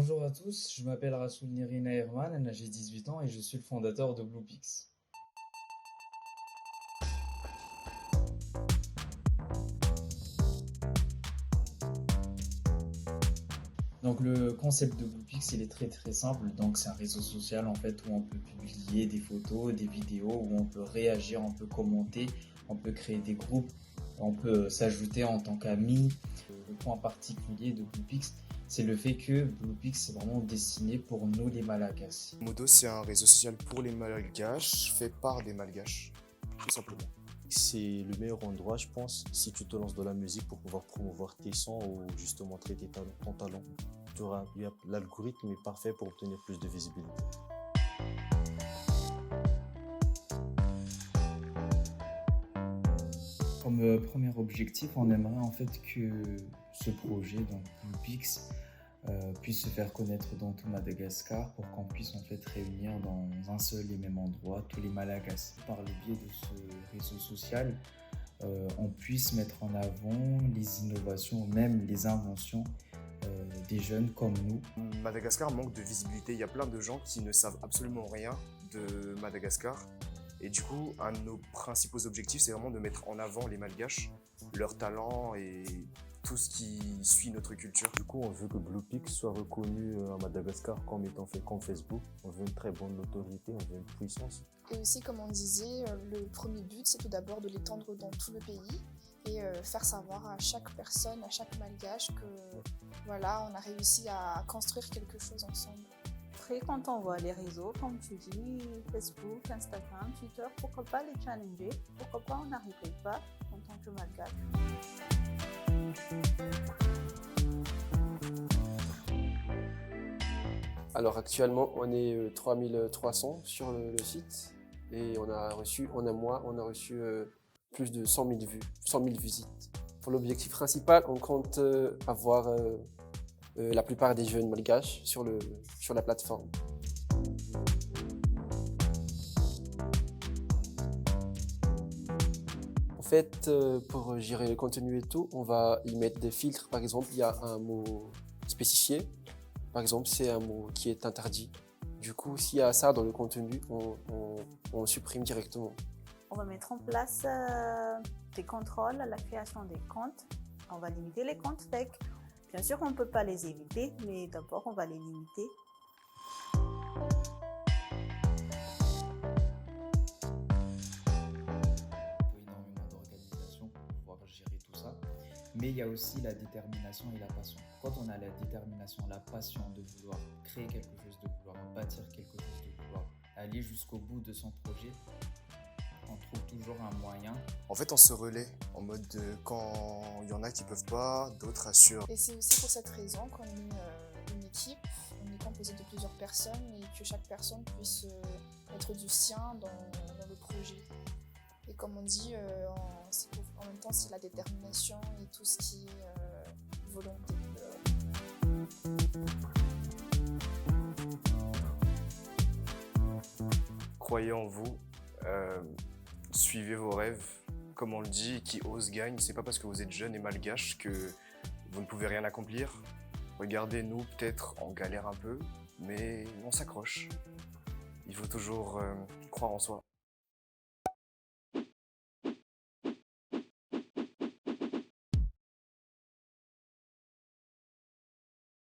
Bonjour à tous, je m'appelle Rassoul Nirina Herman, j'ai 18 ans et je suis le fondateur de Bluepix. Donc le concept de Bluepix il est très simple, donc c'est un réseau social en fait où on peut publier des photos, des vidéos, où on peut réagir, on peut commenter, on peut créer des groupes, on peut s'ajouter en tant qu'ami. Le point particulier de Bluepix, c'est le fait que Bluepix est vraiment destiné pour nous les Malagasy. Modo, c'est un réseau social pour les Malgaches, fait par des Malgaches, tout simplement. C'est le meilleur endroit, je pense, si tu te lances dans la musique pour pouvoir promouvoir tes sons ou juste montrer ton talent. L'algorithme est parfait pour obtenir plus de visibilité. Comme premier objectif, on aimerait en fait que ce projet, donc Bluepix, puisse se faire connaître dans tout Madagascar pour qu'on puisse en fait réunir dans un seul et même endroit tous les Malagasy. Par le biais de ce réseau social, on puisse mettre en avant les innovations, même les inventions des jeunes comme nous. Madagascar manque de visibilité, il y a plein de gens qui ne savent absolument rien de Madagascar. Et du coup, un de nos principaux objectifs, c'est vraiment de mettre en avant les Malgaches, leurs talents et tout ce qui suit notre culture. Du coup, on veut que Bluepix soit reconnu à Madagascar comme étant fait comme Facebook. On veut une très bonne notoriété, on veut une puissance. Et aussi, comme on disait, le premier but, c'est tout d'abord de l'étendre dans tout le pays et faire savoir à chaque personne, à chaque Malgache que voilà, on a réussi à construire quelque chose ensemble. Après, quand on voit les réseaux, comme tu dis, Facebook, Instagram, Twitter, pourquoi pas les challenger? Pourquoi pas on n'arriverait pas en tant que Malgache? Alors actuellement, on est 3300 sur le site et en un mois, on a reçu plus de 100 000 vues, 100 000 visites. Pour l'objectif principal, on compte avoir la plupart des jeunes malgaches sur la plateforme. En fait, pour gérer le contenu et tout, on va y mettre des filtres. Par exemple, il y a un mot spécifié. Par exemple, c'est un mot qui est interdit. Du coup, s'il y a ça dans le contenu, on supprime directement. On va mettre en place des contrôles à la création des comptes. On va limiter les comptes fake. Bien sûr, on ne peut pas les éviter, mais d'abord, on va les limiter. Énormément d'organisation pour pouvoir gérer tout ça. Mais il y a aussi la détermination et la passion. Quand on a la détermination, la passion de vouloir créer quelque chose, de vouloir bâtir quelque chose, de vouloir aller jusqu'au bout de son projet, on trouve toujours un moyen. En fait, on se relaie en mode quand il y en a qui peuvent pas, d'autres assurent. Et c'est aussi pour cette raison qu'on est une équipe, on est composé de plusieurs personnes et que chaque personne puisse mettre du sien dans le projet. Et comme on dit, en même temps, c'est la détermination et tout ce qui est volonté. Croyez en vous, suivez vos rêves. Comme on le dit, qui ose gagne. C'est pas parce que vous êtes jeune et malgache que vous ne pouvez rien accomplir. Regardez-nous peut-être en galère un peu, mais on s'accroche. Il faut toujours croire en soi.